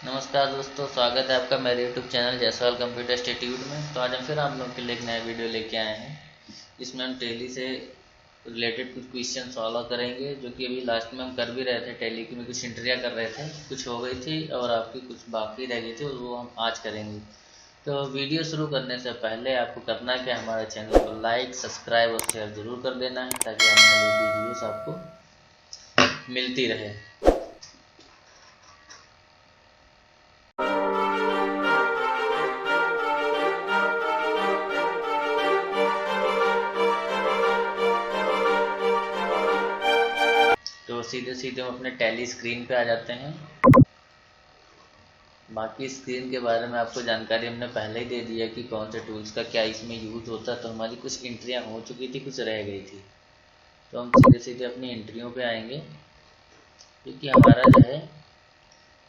नमस्कार दोस्तों, स्वागत है आपका मेरे YouTube channel Jaiswal computer institute में। तो आज हम फिर आप लोगों के लिए एक नया वीडियो लेके आए हैं। इसमें हम टैली से रिलेटेड कुछ क्वेश्चन सॉल्व करेंगे, जो कि अभी लास्ट में हम कर भी रहे थे। टैली की में कुछ एंट्रियाँ कर रहे थे, कुछ हो गई थी और आपकी कुछ बाकी रह गई थी, और वो हम आज करेंगे। तो वीडियो शुरू करने से पहले आपको करना है कि हमारे चैनल को लाइक, सब्सक्राइब और शेयर ज़रूर कर देना है, ताकि आने वाली वीडियोज़ आपको मिलती रहे। तो सीधे सीधे हम अपने टैली स्क्रीन पे आ जाते हैं। बाकी स्क्रीन के बारे में आपको जानकारी हमने पहले ही दे दी है कि कौन से टूल्स का क्या इसमें यूज होता है। तो हमारी कुछ एंट्रियां हो चुकी थी, कुछ रह गई थी, तो हम सीधे सीधे अपनी एंट्रियों पे आएंगे। क्योंकि हमारा जो है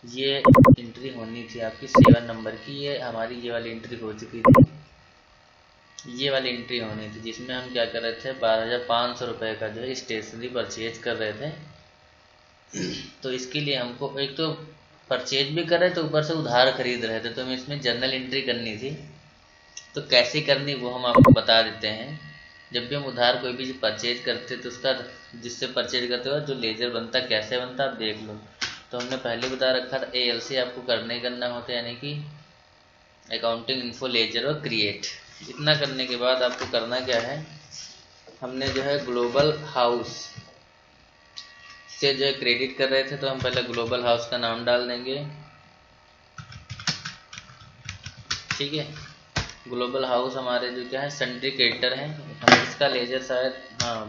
ये एंट्री होनी थी आपकी 7 नंबर की, ये हमारी ये वाली एंट्री हो चुकी थी। ये वाली एंट्री होनी थी जिसमें हम क्या कर रहे थे, 12,500 रुपये का जो है स्टेशनरी परचेज कर रहे थे। तो इसके लिए हमको एक तो परचेज भी कर रहे थे, ऊपर से उधार खरीद रहे थे, तो हमें इसमें जर्नल एंट्री करनी थी। तो कैसे करनी वो हम आपको बता देते हैं। जब भी हम उधार कोई भी परचेज करते तो उसका, जिससे परचेज करते हो जो लेजर बनता कैसे बनता आप देख लो। तो हमने पहले बता रखा था ALC आपको करने करना होता है, यानी कि अकाउंटिंग इन्फो लेजर और क्रिएट। इतना करने के बाद आपको करना क्या है, हमने जो है ग्लोबल हाउस से जो है क्रेडिट कर रहे थे, तो हम पहले ग्लोबल हाउस का नाम डाल देंगे। ठीक है, ग्लोबल हाउस हमारे जो क्या है सन्ड्री क्रेडिटर है। हम इसका लेजर शायद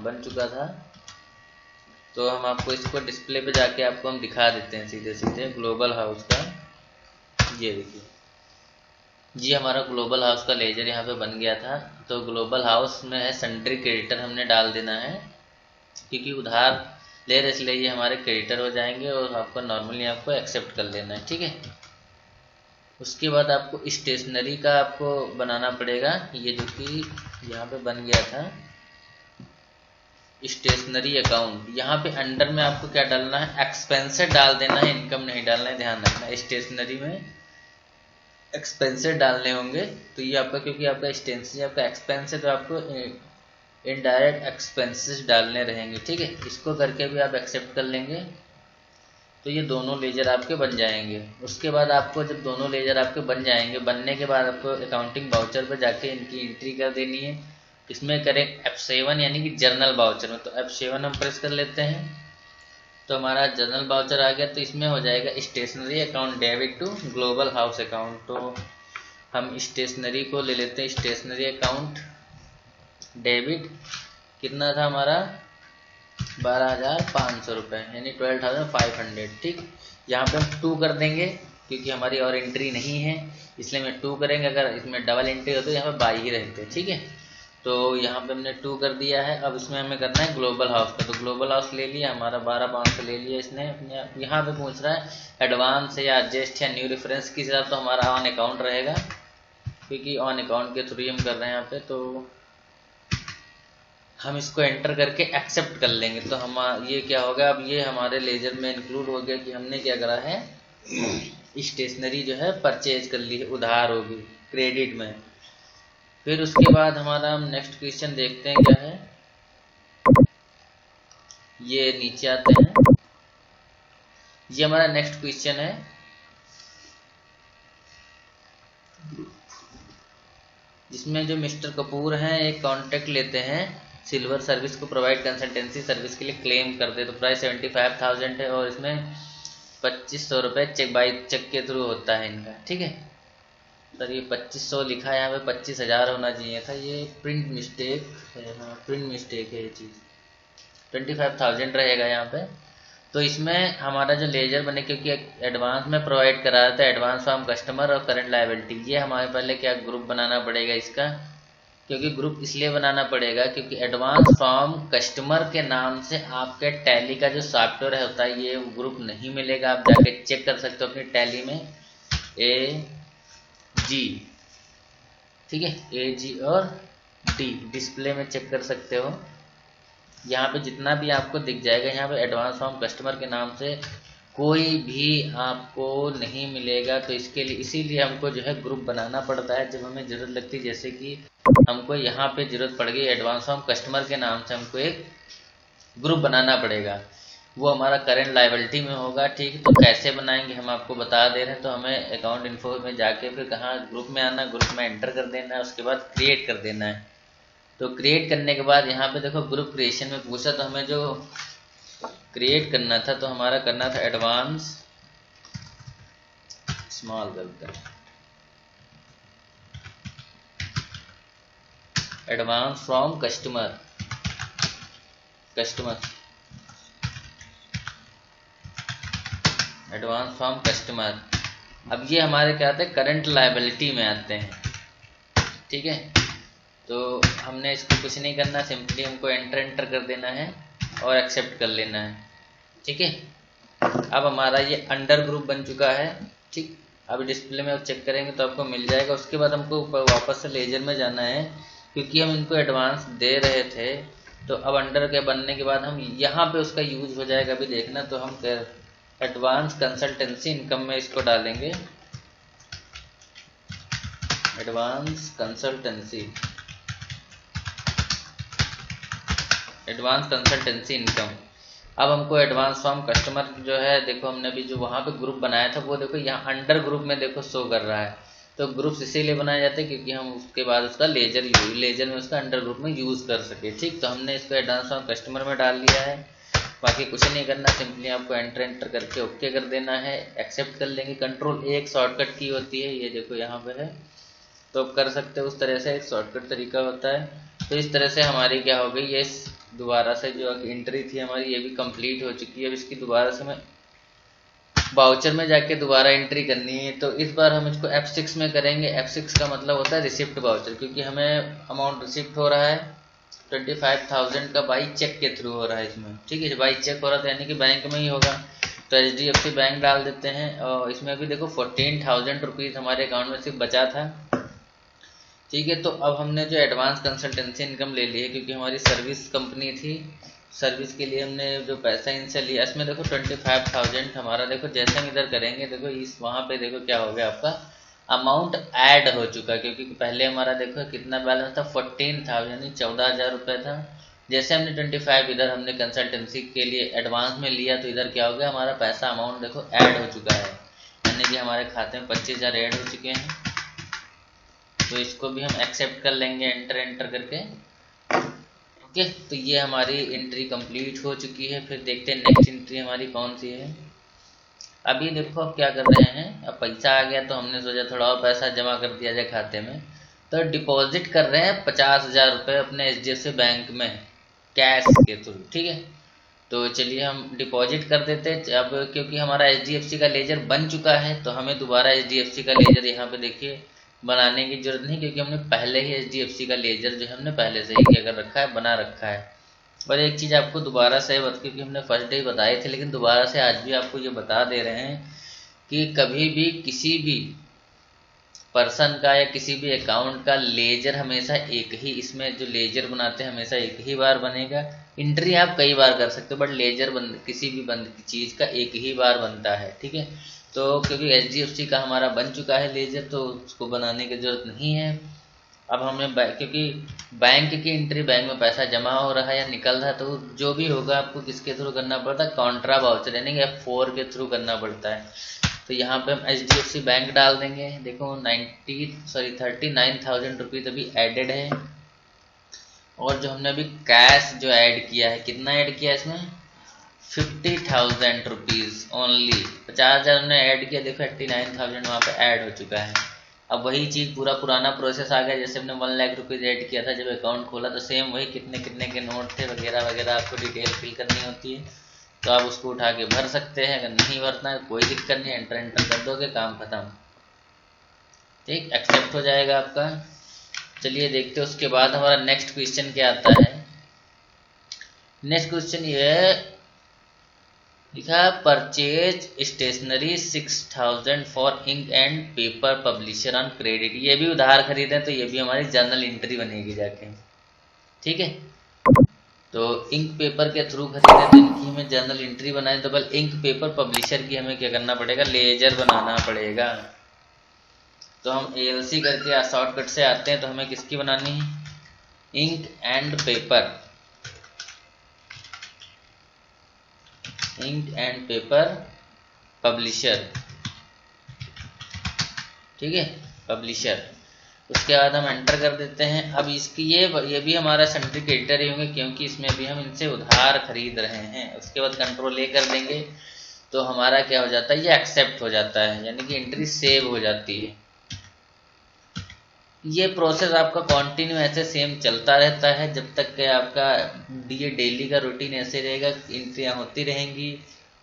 बन चुका था, तो हम आपको इसको डिस्प्ले पे जाके आपको हम दिखा देते हैं सीधे सीधे ग्लोबल हाउस का। ये देखिए, जी हमारा ग्लोबल हाउस का लेजर यहाँ पे बन गया था। तो ग्लोबल हाउस में है सन्ड्री क्रेडिटर हमने डाल देना है, क्योंकि उधार ले रहे इसलिए ये हमारे क्रेडिटर हो जाएंगे, और आपको नॉर्मली आपको एक्सेप्ट कर लेना है। ठीक है, उसके बाद आपको स्टेशनरी का आपको बनाना पड़ेगा, ये जो कि यहाँ पे बन गया था स्टेशनरी अकाउंट। यहाँ पे अंडर में आपको क्या डालना है, एक्सपेंसेस डाल देना है, इनकम नहीं डालना है, ध्यान रखना। स्टेशनरी में एक्सपेंसेस डालने होंगे। तो ये आपका, क्योंकि आपका स्टेशनरी आपका एक्सपेंस है, तो आपको इनडायरेक्ट एक्सपेंसेस डालने रहेंगे। ठीक है, इसको करके भी आप एक्सेप्ट कर लेंगे, तो ये दोनों लेजर आपके बन जाएंगे। उसके बाद आपको जब दोनों लेजर आपके बन जाएंगे, बनने के बाद आपको अकाउंटिंग बाउचर पर जाके इनकी एंट्री कर देनी है। इसमें करें F7 यानी कि जर्नल बाउचर में, तो F7 हम प्रेस कर लेते हैं, तो हमारा जर्नल बाउचर आ गया। तो इसमें हो जाएगा stationery account debit to global house account. तो हम स्टेशनरी को ले लेते हैं, स्टेशनरी अकाउंट डेबिट कितना था हमारा 12,500 रुपये, यानी 12,500। ठीक, यहाँ पे हम 2 कर देंगे, क्योंकि हमारी और एंट्री नहीं है इसलिए हम 2 करेंगे। अगर इसमें डबल एंट्री होती तो यहाँ पे बाई ही रहते। ठीक है, तो यहाँ पे हमने 2 कर दिया है। अब इसमें हमें करना है ग्लोबल हाउस का, तो ग्लोबल हाउस ले लिया हमारा 12,500 ले लिया इसने अपने। यहाँ पे पूछ रहा है एडवांस या एडजस्ट या न्यू रेफरेंस किस हिसाब, तो हमारा ऑन अकाउंट रहेगा, क्योंकि ऑन अकाउंट के थ्रू हम कर रहे हैं यहाँ पे। तो हम इसको एंटर करके एक्सेप्ट कर लेंगे। तो हम ये क्या होगा, अब ये हमारे लेजर में इंक्लूड हो गया कि हमने क्या करा है, स्टेशनरी जो है परचेज कर ली है, उधार होगी क्रेडिट में। फिर उसके बाद हमारा हम नेक्स्ट क्वेश्चन देखते हैं क्या है। ये नीचे आते हैं, ये हमारा नेक्स्ट क्वेश्चन है। जिसमें जो मिस्टर कपूर हैं एक कॉन्ट्रैक्ट लेते हैं सिल्वर सर्विस को प्रोवाइड कंसल्टेंसी सर्विस के लिए, क्लेम करते, तो प्राइस 75,000 है, और इसमें 2,500 रुपये चेक के थ्रू होता है इनका। ठीक है सर, ये 2,500 लिखा है, यहाँ पे 25,000 होना चाहिए था, ये प्रिंट मिस्टेक है। हाँ, प्रिंट मिस्टेक है ये चीज़, 25,000 रहेगा यहाँ पे। तो इसमें हमारा जो लेजर बने, क्योंकि एडवांस में प्रोवाइड करा रहा था, एडवांस फ्रॉम कस्टमर और करंट लायबिलिटी, ये हमारे पहले क्या ग्रुप बनाना पड़ेगा इसका। क्योंकि ग्रुप इसलिए बनाना पड़ेगा क्योंकि एडवांस फ्रॉम कस्टमर के नाम से आपके टैली का जो सॉफ्टवेयर होता है ये ग्रुप नहीं मिलेगा। आप जाके चेक कर सकते हो अपनी टैली में AG, ठीक है, AG और D डिस्प्ले में चेक कर सकते हो। यहाँ पे जितना भी आपको दिख जाएगा, यहाँ पे एडवांस फ्रॉम कस्टमर के नाम से कोई भी आपको नहीं मिलेगा। तो इसके लिए इसीलिए हमको जो है ग्रुप बनाना पड़ता है जब हमें ज़रूरत लगती है। जैसे कि हमको यहाँ पे ज़रूरत पड़ गई एडवांस फॉर्म कस्टमर के नाम से, हमको एक ग्रुप बनाना पड़ेगा। वो हमारा करंट लायबिलिटी में होगा। ठीक, तो कैसे बनाएंगे हम आपको बता दे रहे हैं। तो हमें अकाउंट इन्फो में जाके फिर कहाँ ग्रुप में आना, ग्रुप में एंटर कर देना है, उसके बाद क्रिएट कर देना है। तो क्रिएट करने के बाद यहाँ पे देखो ग्रुप क्रिएशन में पूछा, तो हमें जो क्रिएट करना था तो हमारा करना था एडवांस स्मॉल करते हैं, advance from customer advance from customer. अब ये हमारे क्या आते हैं, करंट लायबिलिटी में आते हैं। ठीक है, तो हमने इसको कुछ नहीं करना, सिंपली हमको एंटर कर देना है और एक्सेप्ट कर लेना है। ठीक है, अब हमारा ये अंडर ग्रुप बन चुका है। ठीक, अब डिस्प्ले में चेक करेंगे तो आपको मिल जाएगा। उसके बाद हमको वापस से लेजर में जाना है, क्योंकि हम इनको एडवांस दे रहे थे। तो अब अंडर के बनने के बाद हम यहाँ पे उसका यूज हो जाएगा। अभी देखना, तो हम एडवांस कंसल्टेंसी इनकम में इसको डालेंगे, एडवांस कंसल्टेंसी इनकम। अब हमको एडवांस फ्रॉम कस्टमर जो है, देखो हमने अभी जो वहाँ पे ग्रुप बनाया था वो देखो यहाँ अंडर ग्रुप में देखो शो कर रहा है। तो ग्रुप्स इसीलिए बनाए जाते हैं क्योंकि हम उसके बाद उसका लेजर में उसका अंडर ग्रुप में यूज़ कर सके। ठीक, तो हमने इसको एडवांस फ्रॉम कस्टमर में डाल लिया है। बाकी कुछ नहीं करना, सिंपली आपको एंटर करके ओके कर देना है, एक्सेप्ट कर लेंगे। कंट्रोल एक शॉर्टकट की होती है, ये देखो यहाँ पे है, तो आप कर सकते हो। उस तरह से एक शॉर्टकट तरीका होता है। तो इस तरह से हमारी क्या हो गई, ये दोबारा से जो एंट्री थी हमारी ये भी कंप्लीट हो चुकी है। अब इसकी दोबारा से मैं वाउचर में जाके दोबारा एंट्री करनी है। तो इस बार हम इसको F6 में करेंगे। F6 का मतलब होता है रिसिप्ट वाउचर, क्योंकि हमें अमाउंट रिसिप्ट हो रहा है 25,000 का बाई चेक के थ्रू हो रहा है इसमें। ठीक है, बाई चेक हो रहा था यानी कि बैंक में ही होगा। तो HDFC बैंक डाल देते हैं। और इसमें भी देखो 14,000 रुपीज़ हमारे अकाउंट में सिर्फ बचा था। ठीक है, तो अब हमने जो एडवांस कंसल्टेंसी इनकम ले ली है, क्योंकि हमारी सर्विस कंपनी थी, सर्विस के लिए हमने जो पैसा इनसे लिया, इसमें देखो 25,000 हमारा देखो जैसे हम इधर करेंगे देखो इस वहाँ पे देखो क्या हो गया, आपका अमाउंट ऐड हो चुका, क्योंकि पहले हमारा देखो कितना बैलेंस था 14,000 यानी 14,000 रुपये था। जैसे हमने 25 इधर हमने कंसल्टेंसी के लिए एडवांस में लिया, तो इधर क्या हो गया, हमारा पैसा अमाउंट देखो ऐड हो चुका है, यानी कि हमारे खाते में 25,000 ऐड हो चुके हैं। तो इसको भी हम एक्सेप्ट कर लेंगे एंटर करके। ओके, तो ये हमारी एंट्री कंप्लीट हो चुकी है। फिर देखते हैं नेक्स्ट एंट्री हमारी कौन सी है। अभी देखो अब क्या कर रहे हैं, अब पैसा आ गया तो हमने सोचा थोड़ा और पैसा जमा कर दिया जाए खाते में। तो डिपॉजिट कर रहे हैं 50,000 रुपये अपने HDFC बैंक में कैश के थ्रू। ठीक है, तो चलिए हम डिपॉजिट कर देते हैं। अब क्योंकि हमारा HDFC का लेजर बन चुका है, तो हमें दोबारा HDFC का लेजर यहाँ पे देखिए बनाने की जरूरत नहीं, क्योंकि हमने पहले ही HDFC का लेजर जो है हमने पहले से ही क्या कर रखा है, बना रखा है। और एक चीज़ आपको दोबारा से क्योंकि हमने फर्स्ट डे बताए थे, लेकिन दोबारा से आज भी आपको ये बता दे रहे हैं कि कभी भी किसी भी पर्सन का या किसी भी अकाउंट का लेजर हमेशा एक ही, इसमें जो लेजर बनाते हैं हमेशा एक ही बार बनेगा। एंट्री आप कई बार कर सकते हो, बट लेजर किसी भी चीज़ का एक ही बार बनता है। ठीक है, तो क्योंकि HDFC का हमारा बन चुका है लेजर, तो उसको बनाने की जरूरत नहीं है। अब हमें क्योंकि बैंक की एंट्री, बैंक में पैसा जमा हो रहा है या निकल रहा है, तो जो भी होगा आपको किसके थ्रू करना पड़ता है, कॉन्ट्रा वाउचर यानी कि F4 के थ्रू करना पड़ता है। तो यहाँ पे हम HDFC बैंक डाल देंगे। देखो 39,000 रुपीज़ अभी एडेड है। और जो हमने अभी कैश जो ऐड किया है, कितना ऐड किया है इसमें, 50,000 रुपीज़ ओनली। 50,000 हमने ऐड किया, देखो 89,000 वहाँ पे ऐड हो चुका है। अब वही चीज़ पूरा पुराना प्रोसेस आ गया, जैसे हमने 1 लाख रुपीज़ ऐड किया था जब अकाउंट खोला, तो सेम वही कितने कितने के नोट थे वगैरह वगैरह आपको डिटेल फिल करनी होती है। तो आप उसको उठा के भर सकते हैं, अगर नहीं भरना है कोई दिक्कत नहीं, एंटर कर दोगे, काम खत्म। ठीक, एक्सेप्ट हो जाएगा आपका। चलिए देखते हैं उसके बाद हमारा नेक्स्ट क्वेश्चन क्या आता है। नेक्स्ट क्वेश्चन ये है, लिखा purchase stationery 6,000 for ink and paper publisher on credit. ये भी उधार खरीदें तो ये भी हमारी जर्नल एंट्री बनेगी जाके। ठीक है, तो चलिए देखते हैं उसके बाद हमारा नेक्स्ट क्वेश्चन क्या आता है। नेक्स्ट क्वेश्चन ये है, लिखा purchase stationery 6,000 for ink and paper publisher on credit. ये भी उधार खरीदें तो ये भी हमारी जर्नल एंट्री बनेगी जाके। ठीक है, तो इंक पेपर के थ्रू खरीदे तो इनकी हमें जर्नल एंट्री बनाए, तो कल इंक पेपर पब्लिशर की हमें क्या करना पड़ेगा, लेजर बनाना पड़ेगा। तो हम ALC करके शॉर्टकट से आते हैं, तो हमें किसकी बनानी है, ink and paper, ink and paper publisher, ठीक है, पब्लिशर। उसके बाद हम एंटर कर देते हैं। अब इसकी ये भी हमारा सेंट्री क्रेडिटर ही होंगे, क्योंकि इसमें अभी हम इनसे उधार खरीद रहे हैं। उसके बाद कंट्रोल A कर देंगे, तो हमारा क्या हो जाता है, ये एक्सेप्ट हो जाता है, यानी कि एंट्री सेव हो जाती है। ये प्रोसेस आपका कंटिन्यू ऐसे सेम चलता रहता है जब तक कि आपका ये डेली का रूटीन ऐसे रहेगा, एंट्रियाँ होती रहेंगी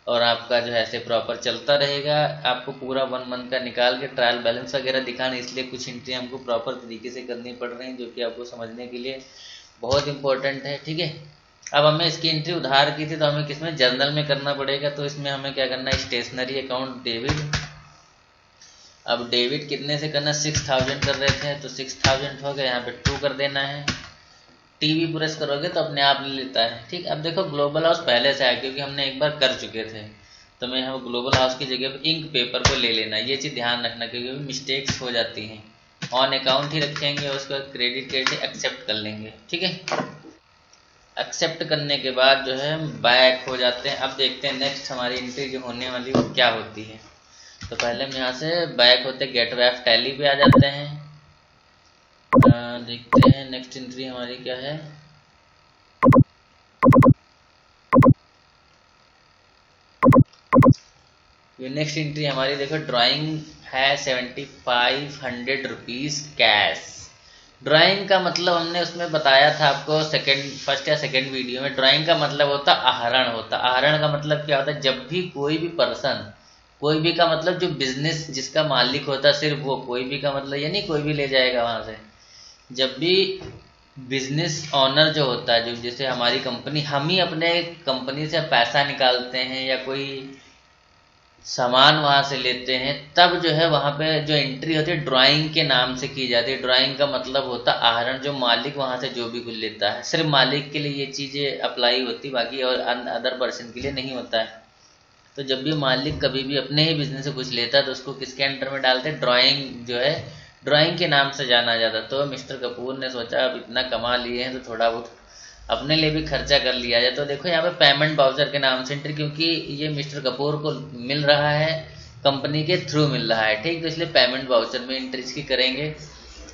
और आपका जो है ऐसे प्रॉपर चलता रहेगा। आपको पूरा 1 मंथ का निकाल के ट्रायल बैलेंस वगैरह दिखाना, इसलिए कुछ एंट्री हमको प्रॉपर तरीके से करनी पड़ रही हैं, जो कि आपको समझने के लिए बहुत इंपॉर्टेंट है, ठीक है। अब हमें इसकी एंट्री उधार की थी, तो हमें किसमें, जर्नल में करना पड़ेगा। तो इसमें हमें क्या करना है, स्टेशनरी अकाउंट डेबिट। अब डेबिट कितने से करना, 6000 कर रहे थे, तो 6000 हो गया, यहाँ पे 2 कर देना है। टीवी प्रेस करोगे तो अपने आप ले लेता है, ठीक। अब देखो ग्लोबल हाउस पहले से आया, क्योंकि हमने एक बार कर चुके थे, तो मैं यहाँ ग्लोबल हाउस की जगह पर इंक पेपर को ले लेना, ये चीज़ ध्यान रखना, क्योंकि मिस्टेक्स हो जाती हैं। ऑन अकाउंट ही रखेंगे, उसके बाद क्रेडिट एक्सेप्ट कर लेंगे, ठीक है। एक्सेप्ट करने के बाद जो है बैक हो जाते हैं। अब देखते हैं नेक्स्ट हमारी एंट्री जो होने वाली वो क्या होती है। तो पहले हम यहाँ से बैक होते गेटवे ऑफ टैली पे आ जाते हैं। देखते हैं नेक्स्ट एंट्री हमारी क्या है। नेक्स्ट एंट्री हमारी देखो, ड्राइंग है 7500 रुपीज़ कैश। ड्राइंग का मतलब हमने उसमें बताया था आपको फर्स्ट या सेकंड वीडियो में। ड्राइंग का मतलब होता आहरण होता। आहरण का मतलब क्या होता है, जब भी कोई भी पर्सन, कोई भी का मतलब जो बिजनेस जिसका मालिक होता है सिर्फ वो, कोई भी का मतलब ये नहीं कोई भी ले जाएगा वहां से। जब भी बिजनेस ऑनर जो होता है, जो जैसे हमारी कंपनी, हम ही अपने कंपनी से पैसा निकालते हैं या कोई सामान वहां से लेते हैं, तब जो है वहां पे जो एंट्री होती है ड्राइंग के नाम से की जाती है। ड्राइंग का मतलब होता है आहरण, जो मालिक वहां से जो भी कुछ लेता है, सिर्फ मालिक के लिए ये चीजें अप्लाई होती, बाकी और अदर पर्सन के लिए नहीं होता है। तो जब भी मालिक कभी भी अपने ही बिजनेस से कुछ लेता है तो उसको किसके अंडर में डालते हैं, ड्राइंग जो है ड्राइंग के नाम से जाना जाता। तो मिस्टर कपूर ने सोचा अब इतना कमा लिए हैं तो थोड़ा बहुत अपने लिए भी खर्चा कर लिया जाए। तो देखो यहाँ पे पेमेंट वाउचर के नाम से एंट्री, क्योंकि ये मिस्टर कपूर को मिल रहा है कंपनी के थ्रू मिल रहा है, ठीक। तो इसलिए पेमेंट वाउचर में एंट्री इसकी करेंगे,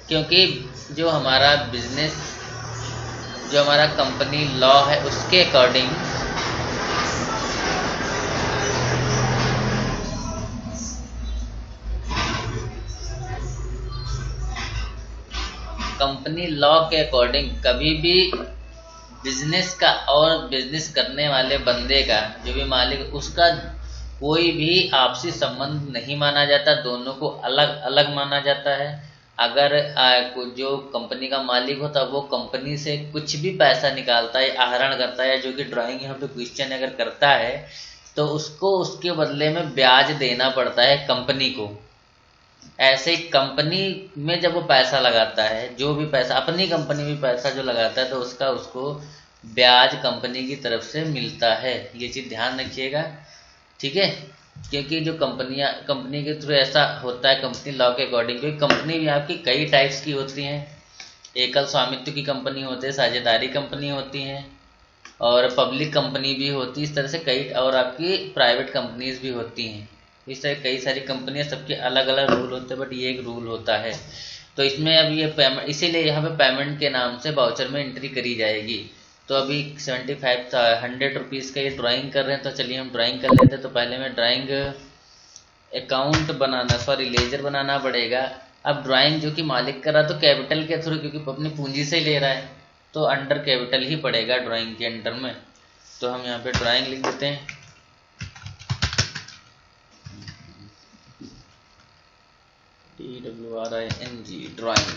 क्योंकि जो हमारा बिजनेस, जो हमारा कंपनी लॉ है उसके अकॉर्डिंग कंपनी लॉ के अकॉर्डिंग कभी भी बिजनेस का और बिजनेस करने वाले बंदे का, जो भी मालिक, उसका कोई भी आपसी संबंध नहीं माना जाता, दोनों को अलग अलग माना जाता है। अगर जो कंपनी का मालिक होता है वो कंपनी से कुछ भी पैसा निकालता है, आहरण करता है, जो कि ड्राइंग यहाँ पे क्वेश्चन अगर करता है तो उसको उसके बदले में ब्याज देना पड़ता है कंपनी को। ऐसे ही कंपनी में जब वो पैसा लगाता है, जो भी पैसा अपनी कंपनी में पैसा जो लगाता है, तो उसको ब्याज कंपनी की तरफ से मिलता है। ये चीज़ ध्यान रखिएगा, ठीक है। क्योंकि जो कंपनी के थ्रू ऐसा होता है कंपनी लॉ के अकॉर्डिंग, क्योंकि कंपनी भी आपकी कई टाइप्स की होती हैं। एकल स्वामित्व की कंपनी होती है, साझेदारी कंपनी होती हैं, और पब्लिक कंपनी भी होती है। इस तरह से कई, और आपकी प्राइवेट कंपनीज भी होती हैं। इस तरह कई सारी कंपनियां, सबके अलग अलग रूल होते हैं, बट ये एक रूल होता है। तो इसमें अब ये पेमेंट, इसीलिए यहाँ पे पेमेंट के नाम से वाउचर में एंट्री करी जाएगी। तो अभी 7500 रुपीज़ का ये ड्राइंग कर रहे हैं, तो चलिए हम ड्राइंग कर लेते हैं। तो पहले में ड्राइंग अकाउंट बनाना, सॉरी लेजर बनाना पड़ेगा। अब ड्राइंग जो कि मालिक कर रहा तो कैपिटल के थ्रू, क्योंकि अपनी पूंजी से ले रहा है, तो अंडर कैपिटल ही पड़ेगा ड्राइंग के अंडर में। तो हम यहाँ पे ड्राइंग लिख देते हैं, DWRING ड्राइंग।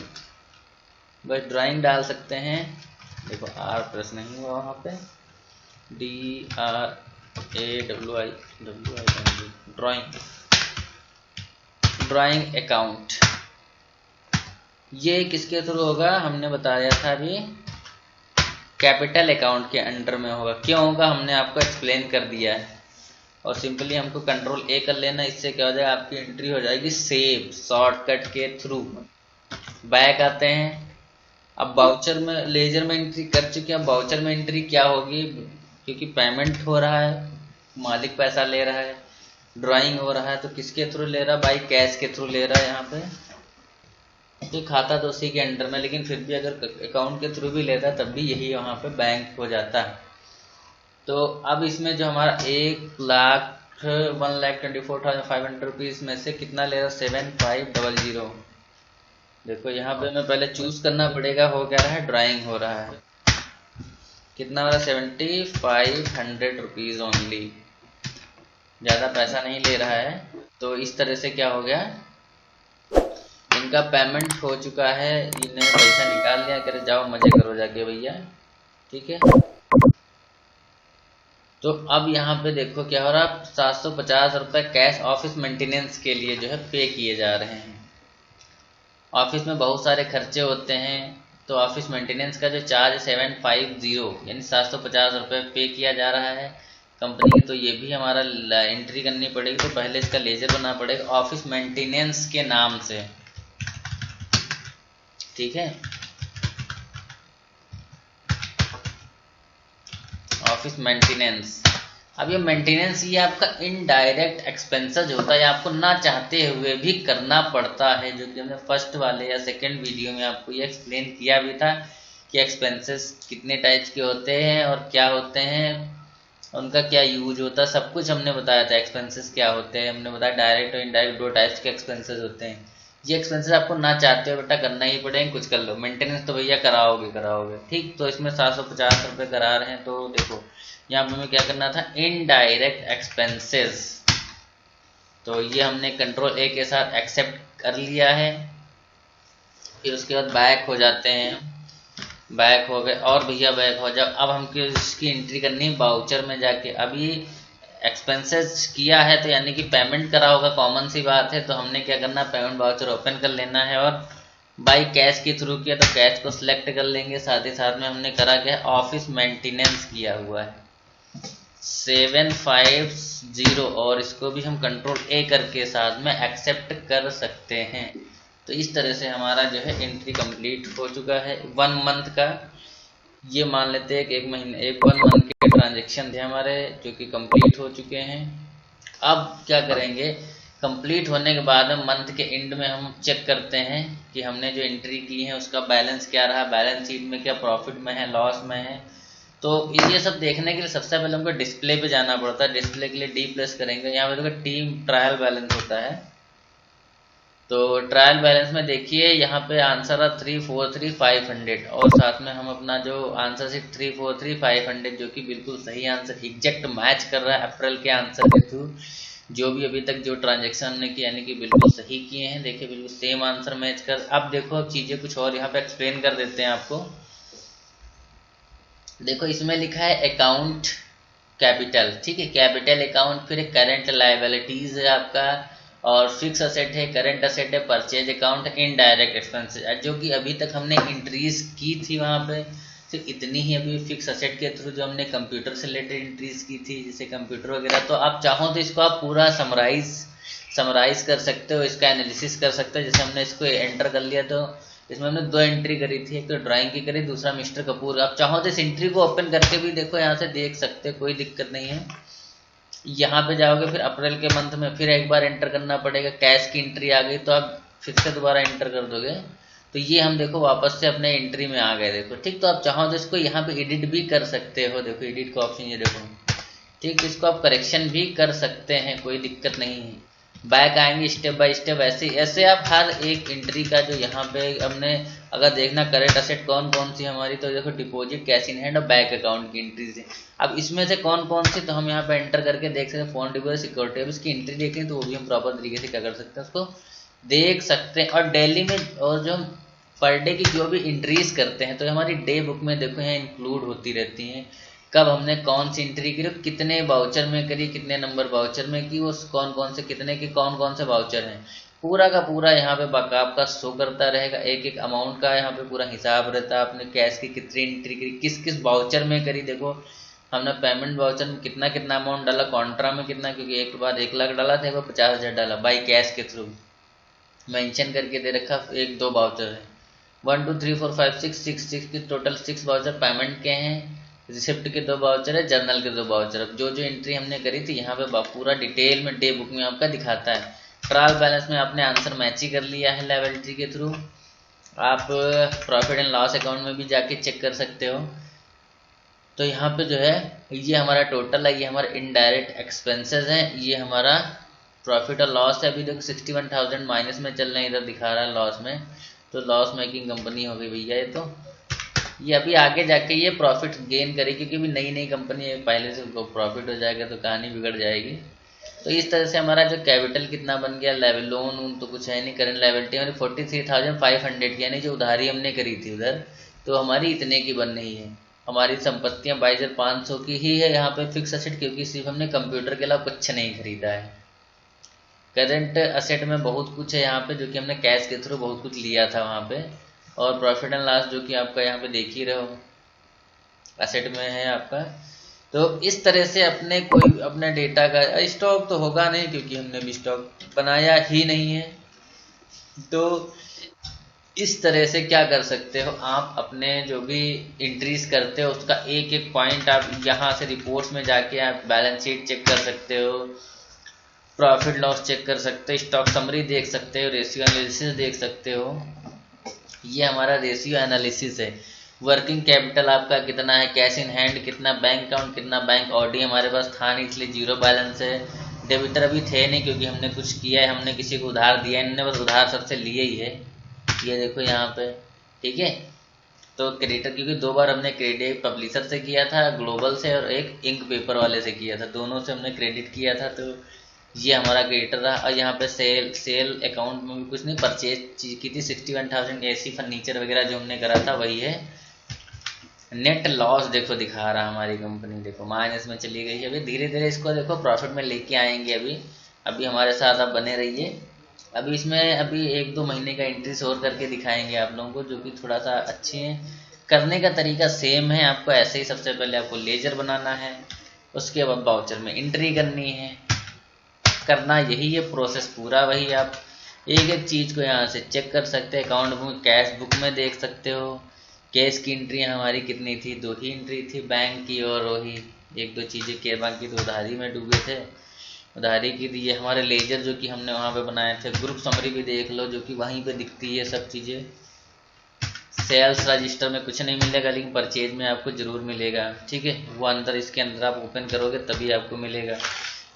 बस ड्राइंग डाल सकते हैं। देखो आर प्रेस नहीं हुआ वहाँ पे, DRAWING ड्राइंग। ड्राइंग अकाउंट ये किसके थ्रू होगा, हमने बताया था अभी कैपिटल अकाउंट के अंडर में होगा। क्यों होगा हमने आपको एक्सप्लेन कर दिया है। और सिंपली हमको कंट्रोल ए कर लेना, इससे क्या हो जाएगा आपकी एंट्री हो जाएगी सेव शॉर्टकट के थ्रू। बैक आते हैं, अब बाउचर में लेजर में एंट्री कर चुके हैं। बाउचर में एंट्री क्या होगी, क्योंकि पेमेंट हो रहा है, मालिक पैसा ले रहा है, ड्राइंग हो रहा है, तो किसके थ्रू ले रहा है, बाई कैश के थ्रू ले रहा है यहाँ पे। तो खाता तो उसी के अंडर में, लेकिन फिर भी अगर अकाउंट के थ्रू भी लेता है तब भी यही वहाँ पे बैंक हो जाता है। तो अब इसमें जो हमारा 1,24,500 रुपीज़ में से कितना ले रहा है, 7500। देखो यहाँ पे मैं पहले चूज करना पड़ेगा, हो क्या रहा है, ड्राइंग हो रहा है। कितना हो रहा है, 7500 रुपीज़ ओनली, ज़्यादा पैसा नहीं ले रहा है। तो इस तरह से क्या हो गया, इनका पेमेंट हो चुका है, इन्हें पैसा निकाल लिया, करे जाओ मजे करो जाके भैया, ठीक है। तो अब यहाँ पे देखो क्या हो रहा है, 750 रुपये कैश ऑफिस मेंटेनेंस के लिए जो है पे किए जा रहे हैं। ऑफिस में बहुत सारे खर्चे होते हैं, तो ऑफिस मेंटेनेंस का जो चार्ज 750 यानी 750 रुपये पे किया जा रहा है कंपनी। तो ये भी हमारा एंट्री करनी पड़ेगी। तो पहले इसका लेजर बनाना पड़ेगा ऑफिस मेंटेनेंस के नाम से, ठीक है। ऑफिस मेंटेनेंस, अब ये मेंटेनेंस ये आपका इनडायरेक्ट एक्सपेंसेस होता है, आपको ना चाहते हुए भी करना पड़ता है, जो कि हमने फर्स्ट वाले या सेकंड वीडियो में आपको ये एक्सप्लेन किया भी था कि एक्सपेंसेस कितने टाइप्स के होते हैं और क्या होते हैं, उनका क्या यूज होता है, सब कुछ हमने बताया था। एक्सपेंसेस क्या होते हैं हमने बताया, डायरेक्ट और इनडायरेक्ट 2 टाइप्स के एक्सपेंसेस होते हैं। ये एक्सपेंसेस आपको ना चाहते हो बेटा करना ही पड़ेगा, कुछ कर लो। मेंटेनेंस तो भैया कराओगे, ठीक। तो इसमें 750 रुपये करा रहे हैं। तो देखो यहाँ पे हमें क्या करना था, इनडायरेक्ट एक्सपेंसेस। तो ये हमने कंट्रोल ए के साथ एक्सेप्ट कर लिया है। फिर उसके बाद बैक हो जाते हैं, बैक हो गए और भैया बैक हो जाओ। अब हमको इसकी एंट्री करनी है बाउचर में जाके। अभी एक्सपेंसेस किया है तो यानी कि पेमेंट करा होगा, कॉमन सी बात है। तो हमने क्या करना, पेमेंट बाउचर ओपन कर लेना है और बाई कैश के थ्रू किया तो कैश को सिलेक्ट कर लेंगे। साथ ही साथ में हमने करा क्या, ऑफिस मेंटेनेंस किया हुआ है 750 और इसको भी हम कंट्रोल ए करके साथ में एक्सेप्ट कर सकते हैं। तो इस तरह से हमारा जो है एंट्री कंप्लीट हो चुका है 1 मंथ का। ये मान लेते हैं कि 1 मंथ के ट्रांजेक्शन थे हमारे जो कि कंप्लीट हो चुके हैं। अब क्या करेंगे, कंप्लीट होने के बाद मंथ के एंड में हम चेक करते हैं कि हमने जो एंट्री की है उसका बैलेंस क्या रहा, बैलेंस शीट में क्या प्रॉफिट में है, लॉस में है। तो ये सब देखने के लिए सबसे पहले हमको डिस्प्ले पे जाना पड़ता है। डिस्प्ले के लिए डी प्रेस करेंगे, यहाँ पे देखो टीम ट्रायल बैलेंस होता है। तो ट्रायल बैलेंस में देखिए यहाँ पे आंसर है 343,500 और साथ में हम अपना जो आंसर शीट 343,500 जो कि बिल्कुल सही आंसर एग्जैक्ट मैच कर रहा है अप्रैल के आंसर के थ्रू। जो भी अभी तक जो ट्रांजेक्शन हमने किए यानी कि बिल्कुल सही किए हैं। देखिए बिल्कुल सेम आंसर मैच कर। अब देखो अब चीज़ें कुछ और यहाँ पे एक्सप्लेन कर देते हैं आपको। देखो इसमें लिखा है अकाउंट कैपिटल, ठीक है, कैपिटल अकाउंट, फिर करेंट लायबिलिटीज है आपका और फिक्स असेट है, करंट असेट है, परचेज अकाउंट है, इनडायरेक्ट एक्सपेंसेस जो कि अभी तक हमने इंट्रीज की थी वहाँ पे सिर्फ इतनी ही। अभी फिक्स असेट के थ्रू जो हमने कंप्यूटर से रिलेटेड इंट्रीज की थी जैसे कंप्यूटर वगैरह। तो आप चाहो तो इसको आप पूरा समराइज कर सकते हो, इसका एनालिसिस कर सकते हो। जैसे हमने इसको एंटर कर लिया तो इसमें हमने 2 एंट्री करी थी, एक तो ड्राइंग की करी, दूसरा मिस्टर कपूर। आप चाहो तो इस एंट्री को ओपन करके भी देखो, यहाँ से देख सकते, कोई दिक्कत नहीं है। यहाँ पे जाओगे फिर अप्रैल के मंथ में फिर एक बार एंटर करना पड़ेगा। कैश की एंट्री आ गई तो आप फिर से दोबारा एंटर कर दोगे तो ये हम देखो वापस से अपने एंट्री में आ गए। देखो ठीक, तो आप चाहो तो इसको यहाँ पे एडिट भी कर सकते हो। देखो एडिट का ऑप्शन ये देखो, ठीक, इसको आप करेक्शन भी कर सकते हैं, कोई दिक्कत नहीं है। बैक आएंगे स्टेप बाय स्टेप, ऐसे आप हर एक एंट्री का जो यहाँ पे हमने अगर देखना करेंट असेट कौन कौन सी हमारी, तो देखो डिपॉजिट, कैश इन हैंड और बैंक अकाउंट की एंट्रीज है। अब इसमें से कौन कौन सी तो हम यहाँ पे एंटर करके देख सकते हैं। फोन डिपॉजिट, सिक्योरिटी, अब इसकी एंट्री देखें तो वो भी हम प्रॉपर तरीके से क्या कर सकते हैं, उसको देख सकते हैं। और डेली में और जो हम पर डे की जो भी एंट्रीज करते हैं तो हमारी डे बुक में देखो यहाँ इंक्लूड होती रहती हैं। कब हमने कौन सी एंट्री की, कितने बाउचर में करी, कितने नंबर बाउचर में की, वो कौन कौन से कितने के कौन कौन से बाउचर हैं। पूरा का पूरा यहाँ पे आपका शो करता रहेगा, एक एक अमाउंट का यहाँ पे पूरा हिसाब रहता है, आपने कैश की कितनी एंट्री करी, किस किस वाउचर में करी। देखो हमने पेमेंट वाउचर में कितना कितना अमाउंट डाला, कॉन्ट्रा में कितना, क्योंकि एक बार 1 लाख डाला था, एक बार 50,000 डाला बाई कैश के थ्रू मेंशन करके दे रखा। 1 2 वाउचर है, 1 2 3 4 5 6 की टोटल 6 वाउचर पेमेंट के हैं, रिसिप्ट के 2 वाउचर है, जर्नल के 2 वाउचर। अब जो जो एंट्री हमने करी थी यहाँ पे पूरा डिटेल में डे बुक में आपका दिखाता है। ट्रायल बैलेंस में आपने आंसर मैच ही कर लिया है लायबिलिटी के थ्रू। आप प्रॉफिट एंड लॉस अकाउंट में भी जाके चेक कर सकते हो। तो यहाँ पे जो है ये हमारा टोटल है, ये हमारे इनडायरेक्ट एक्सपेंसेस हैं, ये हमारा प्रॉफिट और लॉस है। अभी देखो 61,000 माइनस में चल रहे हैं, इधर दिखा रहा है लॉस में, तो लॉस मेकिंग कंपनी हो गई भैया ये। तो ये अभी आगे जाके ये प्रॉफिट गेन करेगी, क्योंकि अभी नई नई कंपनी है, पहले से प्रॉफिट हो जाएगा तो कहानी बिगड़ जाएगी। तो इस तरह से हमारा जो कैपिटल कितना बन गया, लेवल लोन तो कुछ है नहीं, करंट लायबिलिटी हमारी 43,500 की, यानी जो उधारी हमने करी थी उधर, तो हमारी इतने की बन रही है। हमारी संपत्तियां 22,500 की ही है यहाँ पे फिक्स असेट, क्योंकि सिर्फ हमने कंप्यूटर के अलावा कुछ नहीं खरीदा है। करंट असेट में बहुत कुछ है यहाँ पे, जो कि हमने कैश के थ्रू बहुत कुछ लिया था वहाँ पे। और प्रॉफिट एंड लॉस जो कि आपका यहाँ पे देख ही रहे हो असेट में है आपका। तो इस तरह से अपने कोई अपने डेटा का स्टॉक तो होगा नहीं, क्योंकि हमने भी स्टॉक बनाया ही नहीं है। तो इस तरह से क्या कर सकते हो आप, अपने जो भी एंट्रीज करते हो उसका एक एक पॉइंट आप यहाँ से रिपोर्ट्स में जाके आप बैलेंस शीट चेक कर सकते हो, प्रॉफिट लॉस चेक कर सकते हो, स्टॉक समरी देख सकते हो, रेशियो एनालिसिस देख सकते हो। ये हमारा रेशियो एनालिसिस है। वर्किंग कैपिटल आपका कितना है, कैश इन हैंड कितना, बैंक अकाउंट कितना, बैंक ऑडी हमारे पास था नहीं इसलिए 0 बैलेंस है। डेबिटर अभी थे नहीं क्योंकि हमने कुछ किया है, हमने किसी को उधार दिया, इन्होंने बस उधार सबसे लिए ही है, ये देखो यहाँ पे, ठीक है। तो क्रेडिटर क्योंकि 2 बार हमने क्रेडिट पब्लिशर से किया था, ग्लोबल से, और एक इंक पेपर वाले से किया था, दोनों से हमने क्रेडिट किया था। तो ये हमारा क्रेडिटर रहा। और यहाँ पे सेल अकाउंट में भी कुछ नहीं, परचेज चीज की थी 61,000, एसी फर्नीचर वगैरह जो हमने करा था वही है। नेट लॉस देखो दिखा रहा हमारी कंपनी, देखो माइनस में चली गई है। अभी धीरे धीरे इसको देखो प्रॉफिट में लेके आएंगे। अभी हमारे साथ आप बने रहिए। अभी इसमें अभी 1-2 महीने का एंट्रीज और करके दिखाएंगे आप लोगों को, जो कि थोड़ा सा अच्छे हैं। करने का तरीका सेम है, आपको ऐसे ही सबसे पहले आपको लेजर बनाना है, उसके बाद वाउचर में एंट्री करनी है, करना यही है प्रोसेस पूरा वही। आप एक एक चीज़ को यहाँ से चेक कर सकते हैं। अकाउंट बुक, कैश बुक में देख सकते हो कैश की एंट्री हमारी कितनी थी, 2 ही एंट्री थी, बैंक की और वही 1-2 चीज़ें के, बाकी तो उधारी में डूबे थे, उधारी की थी। ये हमारे लेजर जो कि हमने वहाँ पे बनाए थे। ग्रुप समरी भी देख लो जो कि वहीं पे दिखती है सब चीज़ें। सेल्स रजिस्टर में कुछ नहीं मिलेगा, लेकिन परचेज में आपको ज़रूर मिलेगा, ठीक है। वो अंदर इसके अंदर आप ओपन करोगे तभी आपको मिलेगा।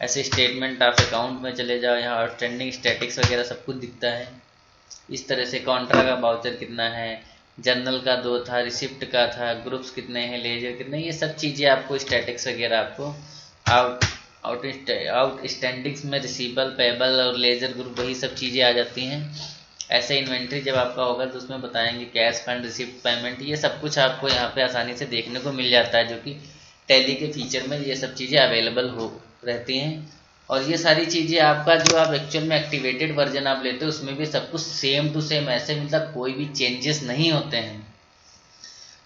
ऐसे स्टेटमेंट आप अकाउंट में चले जाओ, यहाँ आउटस्टैंडिंग स्टैटिक्स वगैरह सब कुछ दिखता है। इस तरह से कॉन्ट्रा का वाउचर कितना है, जर्नल का 2 था, रिसिप्ट का था, ग्रुप्स कितने हैं, लेजर कितने, ये सब चीज़ें आपको स्टैटिक्स वगैरह आपको आउटस्टैंडिंग्स में रिसीवेबल, पेबल और लेजर ग्रुप वही सब चीज़ें आ जाती हैं। ऐसे इन्वेंट्री जब आपका होगा तो उसमें बताएंगे कैश फंड, रिसिप्ट, पेमेंट, ये सब कुछ आपको यहाँ पे आसानी से देखने को मिल जाता है, जो कि टैली के फीचर में ये सब चीज़ें अवेलेबल हो रहती हैं। और ये सारी चीज़ें आपका जो आप एक्चुअल में एक्टिवेटेड वर्जन आप लेते हो उसमें भी सब कुछ सेम टू सेम ऐसे मिलता, कोई भी चेंजेस नहीं होते हैं।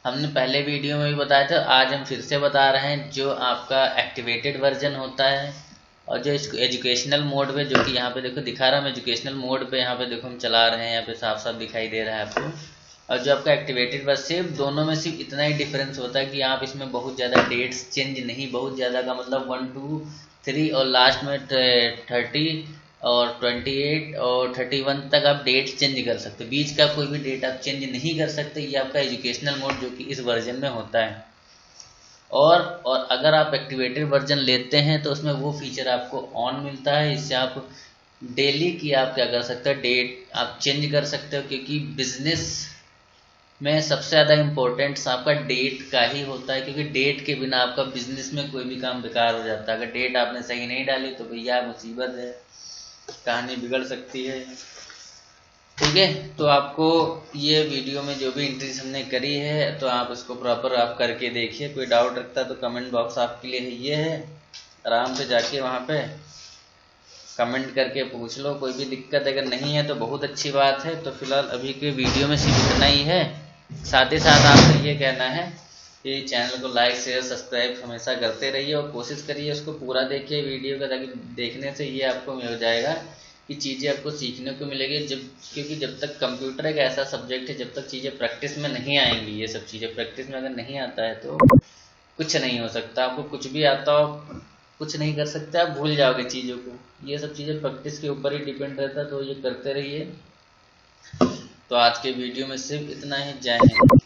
हमने पहले वीडियो में भी बताया था, आज हम फिर से बता रहे हैं। जो आपका एक्टिवेटेड वर्जन होता है और जो इसको एजुकेशनल मोड पे, जो कि यहाँ पे देखो दिखा रहा हूँ, एजुकेशनल मोड पे यहाँ पे देखो हम चला रहे हैं, यहाँ पे साफ साफ दिखाई दे रहा है आपको। और जो आपका एक्टिवेटेड वर्जन, सिर्फ दोनों में सिर्फ इतना ही डिफरेंस होता है कि आप इसमें बहुत ज़्यादा डेट्स चेंज नहीं, बहुत ज़्यादा का मतलब 1 2 3 और लास्ट में 30 और 28 और 31 तक आप डेट चेंज कर सकते हो। बीच का कोई भी डेट आप चेंज नहीं कर सकते। ये आपका एजुकेशनल मोड जो कि इस वर्जन में होता है। और अगर आप एक्टिवेटेड वर्जन लेते हैं तो उसमें वो फीचर आपको ऑन मिलता है। इससे आप डेली की आप क्या कर सकते हो, डेट आप चेंज कर सकते हो, क्योंकि बिजनेस में सबसे ज़्यादा इम्पोर्टेंट आपका डेट का ही होता है, क्योंकि डेट के बिना आपका बिजनेस में कोई भी काम बेकार हो जाता है। अगर डेट आपने सही नहीं डाली तो भैया मुसीबत है, कहानी बिगड़ सकती है, ठीक है। तो आपको ये वीडियो में जो भी एंट्रीज हमने करी है तो आप इसको प्रॉपर आप करके देखिए। कोई डाउट रखता है तो कमेंट बॉक्स आपके लिए ये है, आराम से जाके वहाँ पे कमेंट करके पूछ लो। कोई भी दिक्कत अगर नहीं है तो बहुत अच्छी बात है। तो फिलहाल अभी के वीडियो में सिर्फ इतना ही है। साथ ही साथ आपको ये कहना है कि चैनल को लाइक शेयर सब्सक्राइब हमेशा करते रहिए और कोशिश करिए उसको पूरा देखिए वीडियो का, ताकि देखने से ये आपको मिल जाएगा कि चीज़ें आपको सीखने को मिलेगी। क्योंकि जब तक कंप्यूटर एक ऐसा सब्जेक्ट है, जब तक चीज़ें प्रैक्टिस में नहीं आएंगी, ये सब चीज़ें प्रैक्टिस में अगर नहीं आता है तो कुछ नहीं हो सकता। आपको कुछ भी आता हो कुछ नहीं कर सकते, आप भूल जाओगे चीज़ों को। ये सब चीज़ें प्रैक्टिस के ऊपर ही डिपेंड रहता है, तो ये करते रहिए। तो आज के वीडियो में सिर्फ इतना ही। जय हिंद।